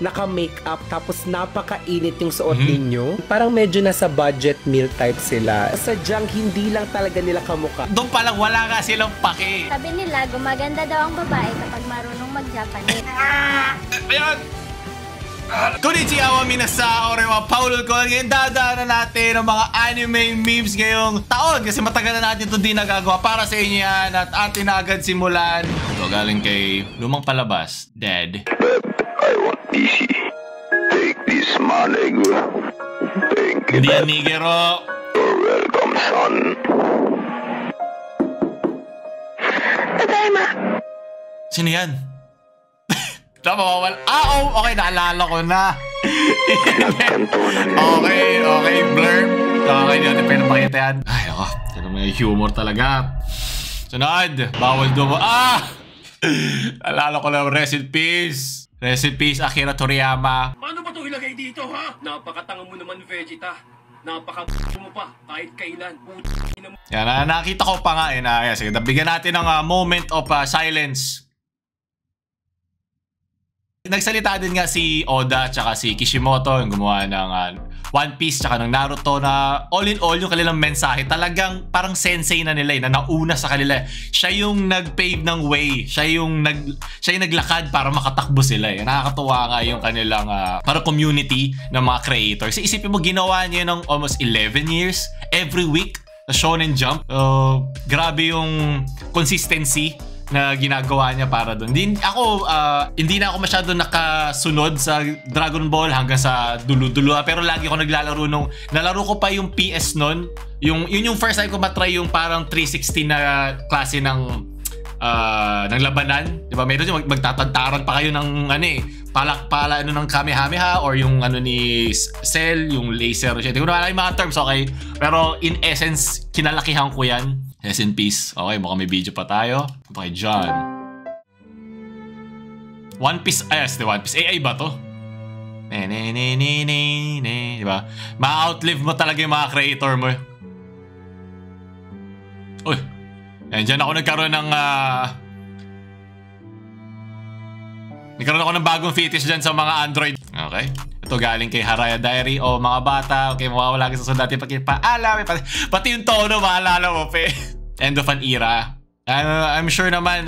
naka-makeup tapos napakainit yung suot ninyo. Parang medyo nasa budget meal type sila. Sadyang hindi lang talaga nila kamukha. Doon palang wala nga silang pake. Sabi nila, gumaganda daw ang babae kapag marunong mag-Japanese. Ayan! Konnichiwa minasan, orewa Paul ko. Ngayon dadaanan natin ang mga anime memes ngayong taon kasi matagal na natin ito di nagagawa para sa inyo yan at atin na agad simulan. Ito galing kay lumang palabas, Dead. I want easy. Take this, my nigga. Thank you. Hindi yan nigero. You're welcome, son. Tadayma. Sino yan? Mawawala. Oh, okay, naalala ko na. Okay, blur. Okay, hindi natin pinapakita yan. Ay, ako. Ito may humor talaga. Sunod. Bawal dumo. Alala ko lang, rest in peace. Rest in peace, Akira Toriyama. Paano ba ito ilagay dito, ha? Napakatanga mo naman, Vegeta. Mo pa, kahit kailan. Yan, nakita ko pa nga. Sige, bigyan natin ng moment of silence. Nagsalita din nga si Oda tsaka si Kishimoto yung gumawa ng One Piece tsaka ng Naruto na all in all yung kanilang mensahe talagang parang sensei na nila na nauna sa kanila. Siya yung nag-pave ng way. Siya yung naglakad para makatakbo sila. Nakakatuwa nga yung kanilang para community ng mga creators. Isipin mo ginawa niya ng almost 11 years every week na Shonen Jump. Grabe yung consistency na ginagawa niya para doon. Hindi na ako masyado nakasunod sa Dragon Ball hanggang sa dulo-dulo. Pero lagi ako naglalaro nalaro ko pa yung PS noon. Yun yung first time ko matry yung parang 360 na klase ng labanan. Diba? Meron yung magtatantaran pa kayo ng pala ng Kamehameha or yung ni Cell, yung laser. Hindi ko na alam yung mga terms, okay? Pero in essence, kinalakihan ko yan. Rest in peace. Okay, baka may video pa tayo. Okay, John. One Piece. Yes, the One Piece. AI ba to? Diba? Ma-outlive mo talaga yung mga creator mo. Uy. Yan, dyan ako nagkaroon ng bagong fetish dyan sa mga Android. Okay. Ito galing kay Haraya Diary. O mga bata, okay, mawawala ka sa sundati paalam. Pati yung tono, maalala mo, pe. End of an era. I'm sure naman,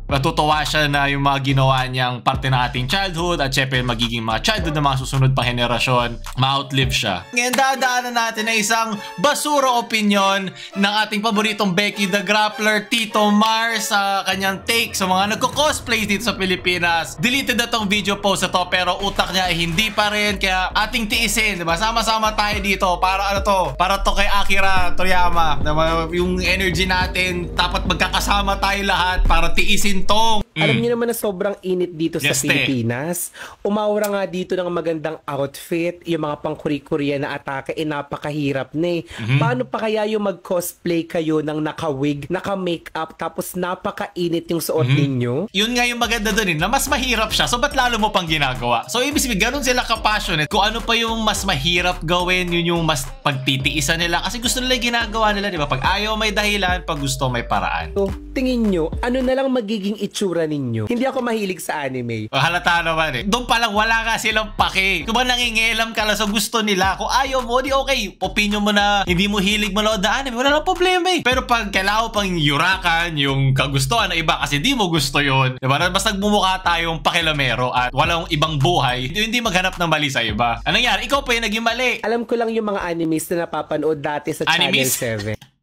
matutuwa siya na yung mga ginawa niyang parte ng ating childhood at syempre magiging mga childhood ng mga susunod pa henerasyon, ma-outlive siya. Ngayon dadaanan natin na isang basura opinion ng ating paboritong Becky the Grappler, Tito Mars, sa kanyang take sa mga nagko-cosplay dito sa Pilipinas. Deleted na tong video post na to pero utak niya ay hindi pa rin kaya ating tiisin, diba? Sama-sama tayo dito para para to kay Akira Toriyama. Diba? Yung energy natin, dapat magkakasama tayo lahat para tiisin tong. Alam niyo naman na sobrang init dito sa Pilipinas. Umawra nga dito ng magandang outfit, yung mga pang-Korea na atake, napakahirap na Paano pa kaya yung mag-cosplay kayo ng naka-wig, naka-makeup, tapos napakainit yung suot ninyo? Yun nga yung maganda dun na mas mahirap siya. So ba't lalo mo pang ginagawa? So ibig sabihin, ganun sila ka-passionate. Kung ano pa yung mas mahirap gawin, yun yung mas pagtitiisan nila. Kasi gusto nila yung ginagawa nila, di ba? Pag ayaw may dahilan, pag gusto may paraan. So, tingin nyo, ano na lang magiging itsura ninyo? Hindi ako mahilig sa anime. Halata naman Doon palang wala nga silang pake. Kung ba nangingialam ka lang sa gusto nila, kung ayaw mo, di okay. Opinion mo na hindi mo hilig manood na anime, wala lang problema Pero pag kailangan pang yurakan yung kagustuhan na iba kasi di mo gusto yun, diba? Basta nagmumukha tayong pakilamero at walang ibang buhay, hindi maghanap ng mali sa iba. Anong nangyari? Ikaw pa yung naging mali. Alam ko lang yung mga animes na napapanood dati sa Animes? Channel 7.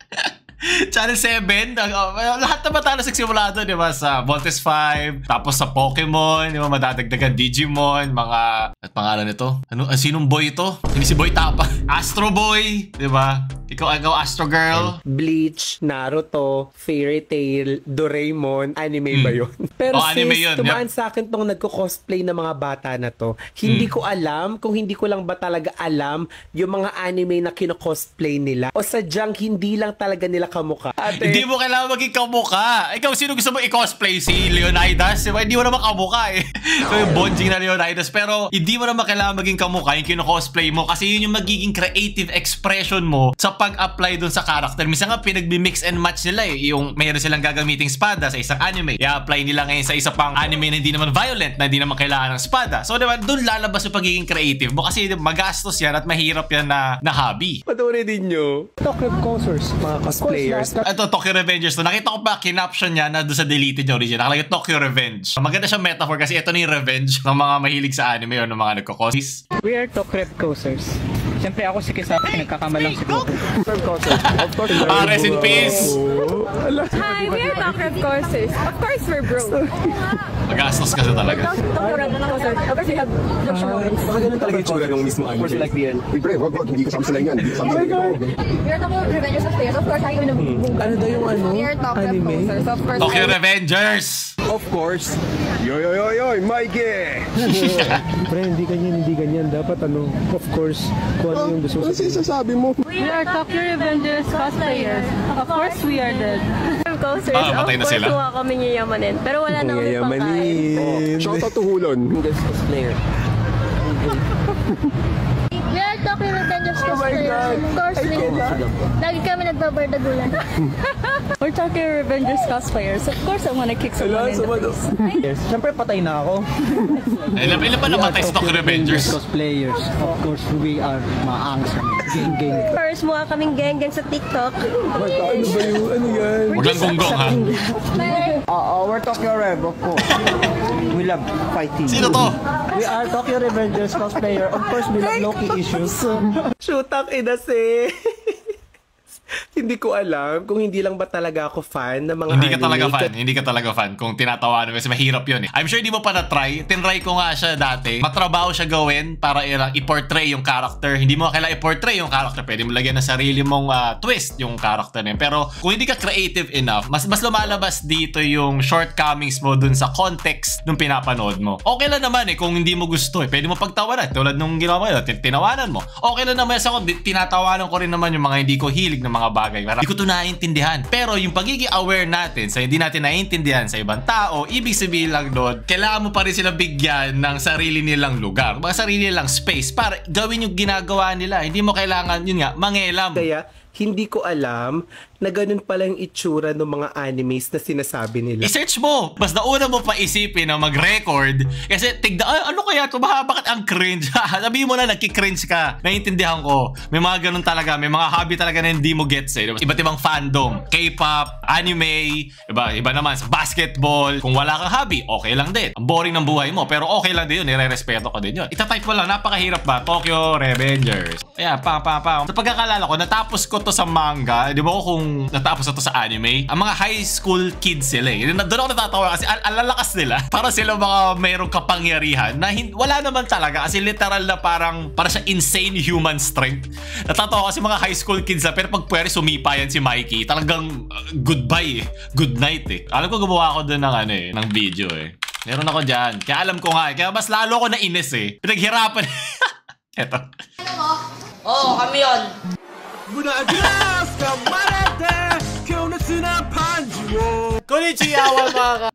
Channel 7, lahat na bata na simulado, di ba? Sa Voltes 5, tapos sa Pokemon, di ba? Madadagdagan Digimon, mga, at pangalan nito? Sinong boy ito? Hindi si Boy Tapa. Astro Boy, di ba? Ikaw Astro Girl. Bleach, Naruto, Fairy Tail, Doraemon, anime ba yun? Pero anime yun, tumaan sa akin tong nagko-cosplay na mga bata na to. Hindi ko alam kung hindi ko lang ba talaga alam yung mga anime na kino-cosplay nila o sadyang hindi lang talaga nila kamukha. Hindi mo kailangan maging kamukha. Ikaw, sino gusto mo i-cosplay? Si Leonidas? Diba? Hindi mo naman kamukha So yung bonjing na Leonidas. Pero hindi mo naman kailangan maging kamukha yung kino-cosplay mo kasi yun yung magiging creative expression mo sa makapag-apply dun sa character. Minsan nga pinagbi-mix and match nila eh. Yung mayroon silang gagamiting espada sa isang anime, i-apply nila ngayon sa isa pang anime na hindi naman violent, na hindi naman kailangan ng espada. So diba, dun lalabas yung pagiging creative mo kasi magastos yan at mahirap yan na hobby. Panoorin din nyo. Tokyo Revengers, mga cosplayers. Ito, Tokyo Revengers. So, nakita ko pa, kinaption niya na doon sa deleted yung original. Nakalagay Tokyo Revenge. Maganda siya metaphor kasi ito na yung revenge ng mga mahilig sa anime o ng mga nagkakos. We are Tokyo Revengers. Siyempre ako si Kisaki, nagkakamalang siguro. Rest in peace! Hi, we are Tokyo Revengers. Of course, we're broke. Magastos kasi talaga. Tokyo Revengers. Of course, we have Baka ganun talaga yung tsura ng mismo anime. Like the end. Pre, wag, hindi kasama sila yan. We are Tokyo Revengers of players. Of course, I will Ano daw yung ano? We are Tokyo Anime? Revengers. Of course, Tokyo Revengers! Of course. Yoy, Mikey! Pre, hindi ganyan. Dapat ano, of course, kung ano yung gusto mo. Ano sinasabi mo? we are Tokyo Revengers cosplayers. Of course, we are dead. Cosplayers. Matay na sila. Mukha kami yayamanin. Pero wala na kami pangkain. Shoutout to Hulon. Cosplayer. We are Tokyo Revengers cosplayers. Of course, lagi kami nagbabardagulan. We're Tokyo Revengers cosplayers. Of course, I wanna kick someone in the face. Siyempre patay na ako. Ilan pa namatay sa Tokyo Revengers? Cosplayers. Of course, we are maangs kami. Gang. First, mukha kaming geng-geng sa TikTok. Ano ba yung ano yan? Huwag lang gonggong ha. We're Tokyo Rev, of course. We love fighting. Sino to? We are Tokyo Revengers cosplayer. Of course, we love Loki issues. Shootang inase. Hindi ko alam kung hindi lang ba talaga ako fan ng mga Hindi ka talaga fan kung tinatawanan kasi mahirap yun eh. I'm sure di mo pa na-try. Tinry ko nga siya dati. Matrabaho siya gawin para i-portray yung character. Hindi mo kailangan i-portray yung character. Pwede mo lagyan ng sarili mong twist yung character niya. Pero kung hindi ka creative enough, mas lumalabas dito yung shortcomings mo dun sa context nung pinapanood mo. Okay lang naman eh kung hindi mo gusto eh. Pwede mo pagtawanan. Tulad nung ginawa mo, tinawanan mo. Okay lang naman sa tinatawanan ko rin naman yung mga hindi ko hilig na mga bagay. Hindi ko ito naiintindihan. Pero yung pagiging aware natin sa hindi natin naiintindihan sa ibang tao, ibig sabihin lang doon, kailangan mo pa rin sila bigyan ng sarili nilang lugar, mga sarili nilang space para gawin yung ginagawa nila. Hindi mo kailangan, yun nga, mangialam. Kaya, hindi ko alam na ganun pala yung itsura ng mga animes na sinasabi nila. I-search mo! Mas nauna mo pa isipin na mag-record kasi ano kaya ito? Bakit ang cringe? Sabihin mo na nagki-cringe ka. Naiintindihan ko. May mga ganun talaga. May mga hobby talaga na hindi mo gets eh. Iba't ibang fandom. K-pop, anime, iba naman sa basketball. Kung wala kang hobby, okay lang din. Ang boring ng buhay mo, pero okay lang din yun. Nire-respeto ko din yun. Itatype mo lang. Napakahirap ba? Tokyo Revengers. Kaya, Sa pagkakalala ko, natapos ko to sa manga. Di ba ko kung natapos na to sa anime? Ang mga high school kids sila eh. Doon ako natatawa kasi alalakas nila. Para sila mga mayroong kapangyarihan na wala naman talaga. Kasi literal na para siya insane human strength. Natatawa kasi mga high school kids na pero pag pwede sumipa yan si Mikey, talagang goodbye eh. Good night eh. Alam ko gumawa ako doon ng video eh. Meron ako dyan. Kaya alam ko nga eh. Kaya mas lalo ko na inis eh. Pinaghirapan. Eto. Oo, kami yun. Konnichiwa mga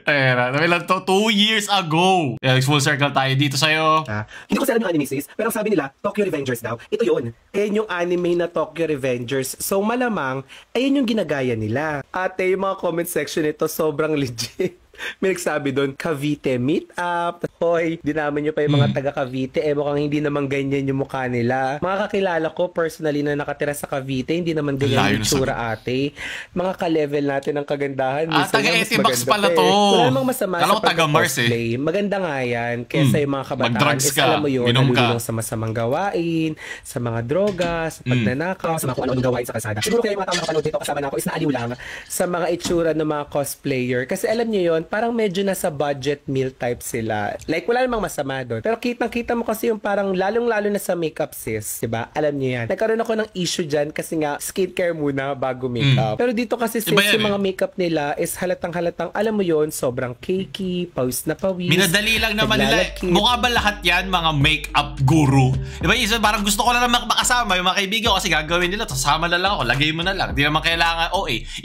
Ayan, 2 years ago. Full circle tayo dito sa'yo. Hindi ko sila ng anime sis, pero ang sabi nila, Tokyo Revengers daw. Ito yun. Ayan yung anime na Tokyo Revengers. So malamang, ayan yung ginagaya nila. Ate, yung mga comment section nito sobrang legit. May nagsabi doon, Cavite meetup. Hoy, dinaman nyo pa yung mga taga Cavite. Mukhang hindi naman ganyan yung mukha nila. Mga kakilala ko personally na nakatira sa Cavite, hindi naman ganyan yung tsura ate. Mga ka-level natin ng kagandahan. Taga Etimax pala to. Wala namang masama sa pagka-cosplay. Maganda nga yan. Kesa yung mga kabataan. Alam mo yun, nalulunong sa masamang gawain, sa mga droga, sa pagnanakaw, sa mga kung anong gawain sa kalsada. Siguro kaya yung mga tao nakapanood dito kasama na ako is naaliw lang sa mga itsura ng mga cosplayer. Kasi alam nyo yun, parang medyo nasa budget meal type sila. Like, wala namang masama doon. Pero kitang-kita mo kasi yung parang lalong-lalo na sa makeup sis. Diba? Alam niyo yan. Nagkaroon ako ng issue dyan kasi nga skincare muna bago makeup. Pero dito kasi sis, yung mga makeup nila is halatang-halatang, alam mo yon sobrang cakey, pawis na pawis. Minadali lang naman nila. Mukha ba lahat yan mga makeup guru? Diba? Isa, parang gusto ko lang naman makasama yung mga kaibigan ko kasi gagawin nila. Sasama na lang ako. Lagay mo na lang. Di naman kailangan,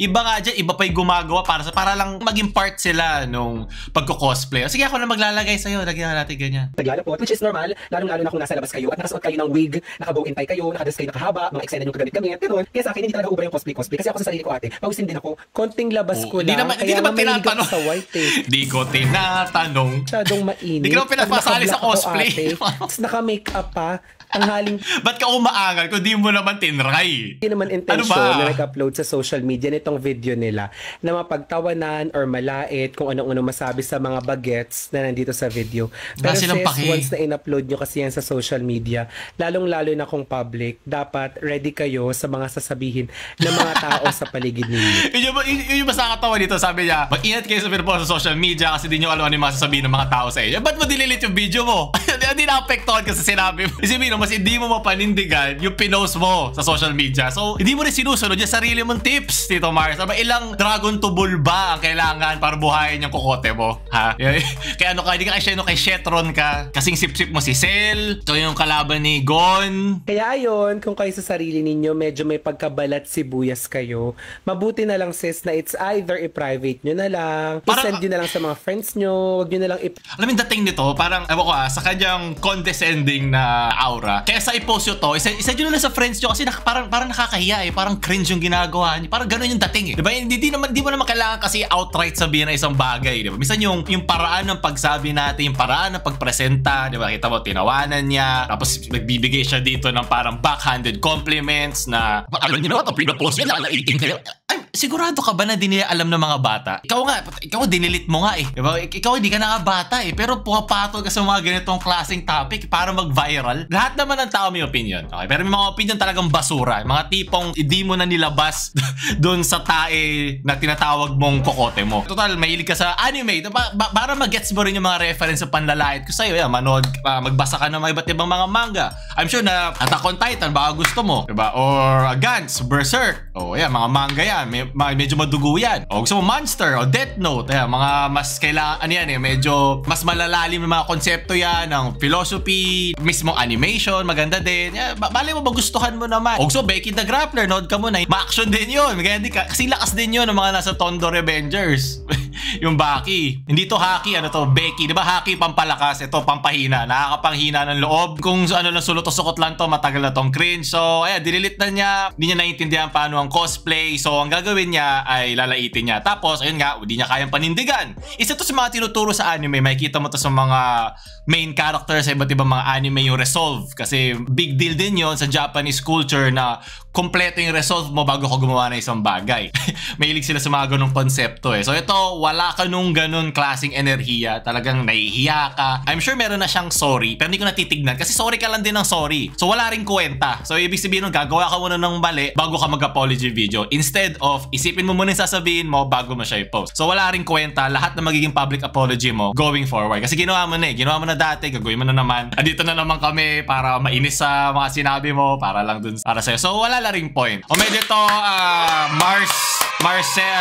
iba nga dyan, iba pa yung gumagawa para lang maging part sila nung pagko-cosplay. Sige, ako na maglalagay sa'yo. sa'yo, lagyan natin ganyan. Taglalapot, which is normal, lalong-lalo na kung nasa labas kayo at nakasuot kayo ng wig, naka-bow and tie kayo, nakadress kayo nakahaba, mga eksena yung kagamit-gamit, gano'n. Kaya sa akin, hindi talaga ubra yung cosplay. Kasi ako sa sarili ko ate, pawisin din ako. Konting labas ko lang, kaya naman tinatanong sa white eh. Di ko tinatanong. Masyadong mainit. Di ko naman pinapasali sa cosplay. Tapos naka-makeup pa. Ang haling... Ba't ka umaangal kung di mo naman tinry? Hindi naman intensyon na nag-upload sa social media nitong video nila na mapagtawanan or malait kung anong-ano masabi sa mga bagets na nandito sa video. Pero sis, once na in-upload nyo kasi yan sa social media, lalong-lalo na kung public, dapat ready kayo sa mga sasabihin ng mga tao sa paligid ninyo. Yun yung mas nakakatawa dito, sabi niya, mag-ingat kayo sa sa social media kasi di nyo alam ano yung masasabihin ng mga tao sa inyo. Ba't mo delete yung video mo? Hindi na-apektuhan kasi sinabi mo. Isipin mas hindi mo mapanindigan yung pinost mo sa social media. So, hindi mo rin sinusunod yung sarili mong tips, Tito Mars. Ilang dragon to bull ba ang kailangan para buhayin yung kokote mo? Ha? Kaya ano ka, hindi ka kay Shetron ka. Kasing sip-sip mo si Cell. Ito yung kalaban ni Gon. Kaya ayun, kung kayo sa sarili ninyo, medyo may pagkabalat sibuyas kayo, mabuti na lang sis na it's either i-private nyo na lang, i-send nyo na lang sa mga friends nyo, wag nyo na lang alam mo yung dating nito, parang, ewan ko sa kanyang condescending na aura. Kaya sa i-post nyo to, isa nyo na lang sa friends nyo kasi parang nakakahiya eh. Parang cringe yung ginagawa nyo. Parang ganun yung dating eh. Diba? Hindi mo naman kailangan kasi outright sabihin na isang bagay. Diba? Minsan yung paraan ng pagsabi natin, yung paraan ng pagpresenta, diba? Kita mo, tinawanan niya. Tapos nagbibigay siya dito ng parang backhanded compliments na, alam nyo na, ito pinapost nyo na, sigurado ka ba na di nila alam ng mga bata? Ikaw dinilit mo nga eh. Diba? Ikaw hindi ka na nga bata eh. Pero pumapatol ka sa mga ganitong klaseng topic para mag-viral. Lahat naman ng tao may opinion. Okay? Pero may mga opinion talagang basura. Mga tipong hindi mo na nilabas doon sa tae na tinatawag mong kokote mo. Total, mahilig ka sa anime. Para mag-gets mo rin yung mga reference sa panlalait ko sa'yo. Manood, magbasa ka ng mga iba't ibang mga manga. I'm sure na Attack on Titan, baka gusto mo. Diba? Or Gantz, Berserk. Mga manga yan. Medyo madugo yan. O gusto mo Monster o Death Note. Mga mas kailangan, medyo mas malalalim ng mga konsepto yan, ng philosophy, mismong animation, maganda din. Bale mo, magustuhan mo naman. O gusto Becky the Grappler, nood ka muna. Ma-action din yun. Kasi lakas din yun ng mga nasa Tondo Revengers. Yung Baki. Hindi to haki, Becky. Diba haki pampalakas, ito pampahina. Nakakapanghina ng loob. Kung lang sulot o sukot lang to, matagal na tong cringe. So, dinilit na niya. Hindi niya naiintindihan paano ang cosplay. So, ang gagawin niya ay lalaitin niya. Tapos, ayun nga, hindi niya kayang panindigan. Isa to sa mga tinuturo sa anime. Makikita mo to sa mga main characters sa iba't ibang mga anime yung resolve. Kasi big deal din yon sa Japanese culture na kompleto yung resolve mo bago ka gumawa ng isang bagay. Mahilig sila sa mga ganong konsepto eh. So ito, wala ka nung ganon klaseng enerhiya. Talagang nahihiya ka. I'm sure meron na siyang sorry, pero hindi ko natitignan. Kasi sorry ka lang din ng sorry. So wala rin kwenta. So ibig sabihin nun, gagawa ka muna ng mali bago ka mag-apology video. Instead of, isipin mo muna yung sasabihin mo bago mo siya i-post. So wala rin kwenta lahat na magiging public apology mo going forward. Kasi ginawa mo na eh. Ginawa mo na dati, gagawin mo na naman. Andito na naman kami para mainis sa mga sinabi mo, para lang dun para sa'yo. So wala la ring point. O may dito, Mars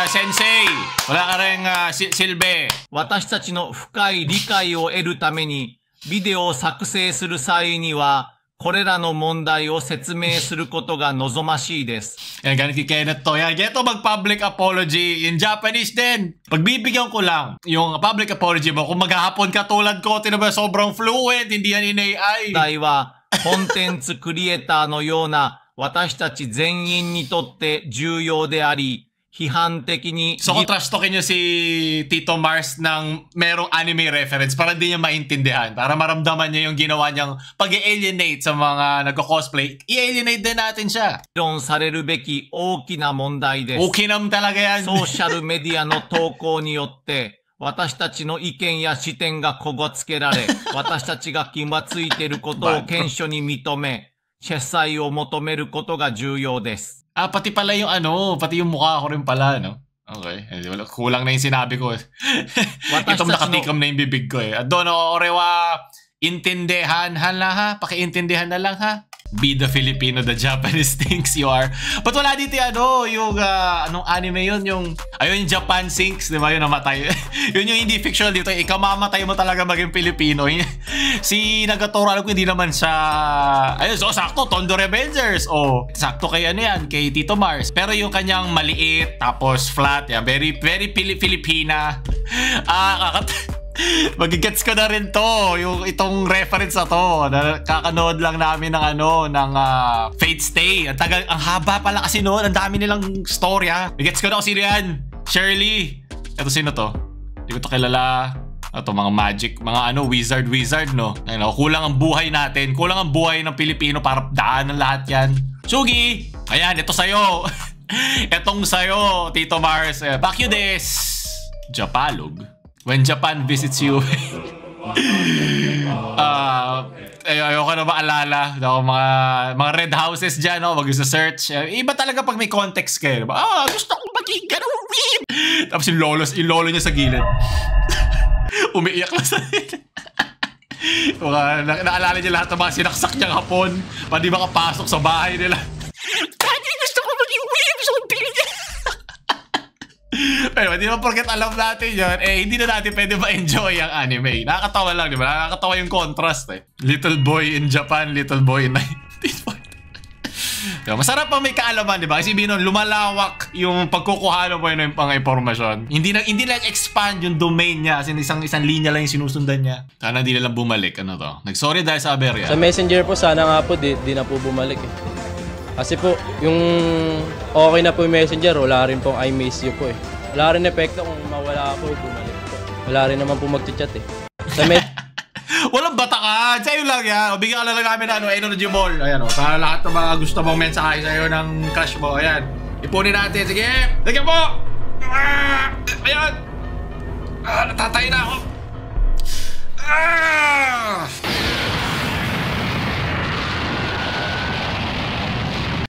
Sensei. Wala ka rin Silbe. 私たちの深い理解を得るためにビデオを作成する際にはこれらの問題を説明することが望ましいです。Yan, ganit kay Kenneth to. Yan, geto mag-public apology in Japanese din. Pagbibigyan ko lang yung public apology mo. Kung maghahapon ka tulad ko, tinaba sobrang fluent, hindi yan in AI. 問題はコンテンツクリエイターのような私たち全員にとって重要であり、批判的に So kung trash talkin nyo si Tito Mars ng merong anime reference para hindi niya maintindihan, para maramdaman niya yung ginawa niyang pag-alienate sa mga nagko-cosplay, i-alienate din natin siya. 議論されるべき大きな問題です。 Okay naman talaga yan. ソーシャルメディアの投稿によって私たちの意見や視点がこごつけられ、私たちが気がついていることを顕著に認め、謝罪を求めることが重要です。 Pati pala yung pati yung mukha ko rin pala, no? Okay. Kulang na yung sinabi ko. Itong nakatikam na yung bibig ko eh. At doon, orewa, intindihan ha? Pakiintindihan na lang ha? Be the Filipino, the Japanese thinks you are. But wala dito yung anong anime yun? Yung Japan Sinks, di ba? Yung namatay. Yun yung hindi fictional dito. Ikaw mamatay mo talaga maging Filipino. Si Nagatoro, alam ko hindi naman siya... Ayun, so sakto, Tondo Revengers. Sakto kay kay Tito Mars. Pero yung kanyang maliit, tapos flat, very Filipina. Magigets ko na rin to, itong reference na to. Kakanood lang namin ng Fate Stay. Ang haba pala kasi noon, ang dami nilang storya. Magigets ko na kung sino yan. Shirley. Ito sino to? Hindi ko to kilala. Ito mga magic, mga wizard no. Kulang ang buhay natin. Kulang ang buhay ng Pilipino para daan ng lahat yan. Sugi! Ayan, ito sa'yo. Etong sa'yo, Tito Mars. Bakyo des. Japalog. When Japan visits you. Ayoko na maalala. Mga red houses dyan, no? Mag-search. Iba talaga pag may context kayo. Gusto ko maging ganun. Tapos yung lolo niya sa gilid. Umiiyak lang sa naalala niya lahat ng mga sinaksak niyang hapon. Pwede makapasok sa bahay nila. Daddy, gusto ko maging weeb. Gusto kong pili niya. Pero hindi naman porket alam natin yun, hindi na natin pwede ma-enjoy ang anime. Nakakatawa lang, di ba? Nakakatawa yung contrast Little boy in Japan, little boy in 1940. Diba? Masarap pa may kaalaman, di ba? Kasi binon, lumalawak yung pagkukuha mo yung pang-informasyon. Hindi na expand yung domain niya. Kasi isang linya lang yung sinusundan niya. Sana hindi na lang bumalik. Ano to? Nag-sorry dahil sa aberya. Sa Messenger po, sana nga po di na po bumalik Kasi po, yung okay na po yung Messenger, wala rin pong I miss you po Wala rin epekto kung mawala ako, bumalik po. Wala rin naman po mag-chat Sa Walang batakan! Sa'yo lang yan. Bigyan ka lang namin Energy Ball. Ayan para lahat ng mga gusto mong mensahe sa'yo ng crush mo. Ayan. Ipunin natin. Sige! Sige po! Ayan! Natatay na ako!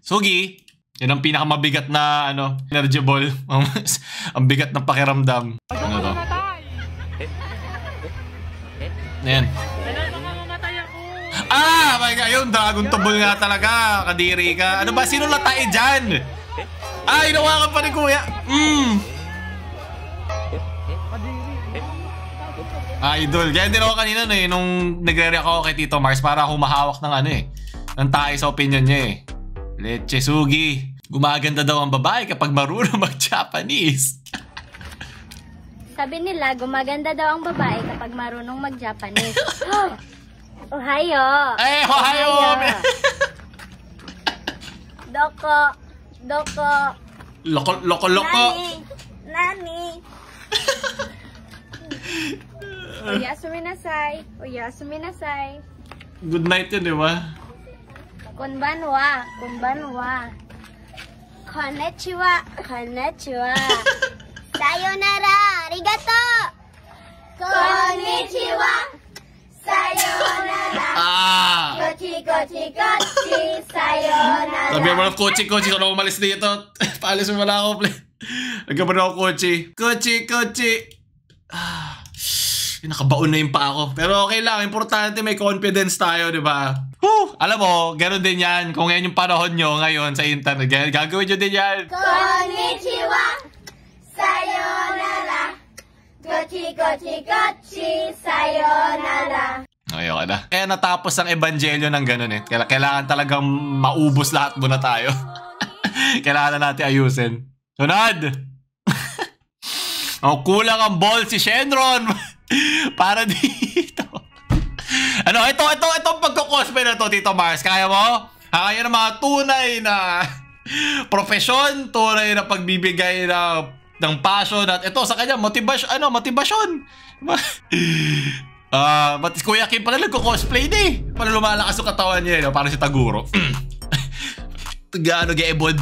Sugi! Yan ang pinakamabigat na Energy Ball. Ang bigat ng pakiramdam. Ano to? Ayan. My God, yung Dragon Ball nga talaga. Kadiri ka. Ano ba? Sino latay dyan? Hinawakan pa ni Kuya. Idol. Kaya din ako kanina nung nagre-react ako kay Tito Mars para humahawak ng ng tayo sa opinion niya Leche Sugi. Gumaganda daw ang babae kapag marunong mag-Japanese. Sabi nila, gumaganda daw ang babae kapag marunong mag-Japanese. Ohayo! Ohayo! Doko! Loko! Nani! Oyasumi nasai! Good night yun, di ba? Konbanwa! Konnichiwa! Sayonara! Arigato! Konnichiwa! Sayonara! Kochi! Sayonara! Sabi mo na kochi, so na umalis dito. Paalis mo na ako, play. Nagkaman ako kochi. Nakabaon na yung pa ako. Pero okay lang, importante may confidence tayo, di ba? Alam mo, gano'n din yan. Kung yan yung panahon nyo ngayon sa internet, gagawin nyo din yan. Konnichiwa! Sayonara! Kochi! Sayonara! Ayoko na. Kaya natapos ang ebangelyo ng gano'n Kailangan talagang maubos lahat muna tayo. Kailangan na natin ayusin. Sunod! Kulang ang ball si Shenron. Para dito. Itong pagkukosplay na to, Tito Mars. Kaya mo? Kaya ng mga tunay na profesyon, tunay na pagbibigay ng passion at ito sa kanya motivasyon. Kuya Kim pala nagko-cosplay para lumalakas yung katawan niya, para si Taguro. Ge-ebod.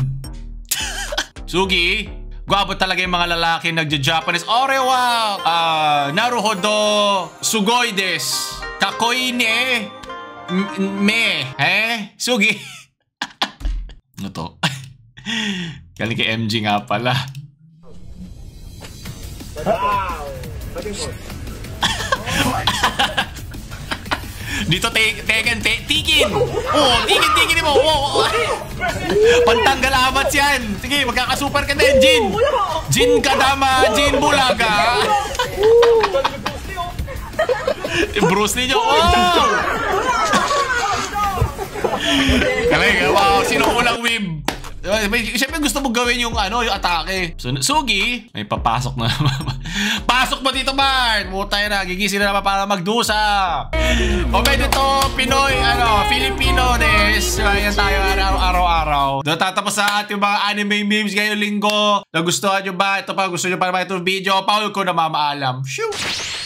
Sugi, gwapo talaga yung mga lalaki nagja-Japanese. Orewa! Naruhodo Sugoi des. Kakoi ne. Sugi. Ano to? Galing kay MG nga pala. Dito Tikin. Tikin mo. Pantanggal amats yan. Sige, magkakasuper ka din, Jin. Jin Kadama, Jin Bulaga. Bruce Lee nyo. Wow, sino ulang wib? Siyempre gusto mo gawin yung yung atake. So, Sugi, may papasok na Pasok mo dito, Bart! Mutay na, gigising na naman para magdusa. Okay, dito, Pinoy, Filipino des. Ayan tayo araw-araw. Doon tatapos sa ating mga anime memes ngayong linggo. Nagustuhan nyo ba? Ito pa, gusto nyo pa naman itong video? Paul ko na mamaalam. Shoo!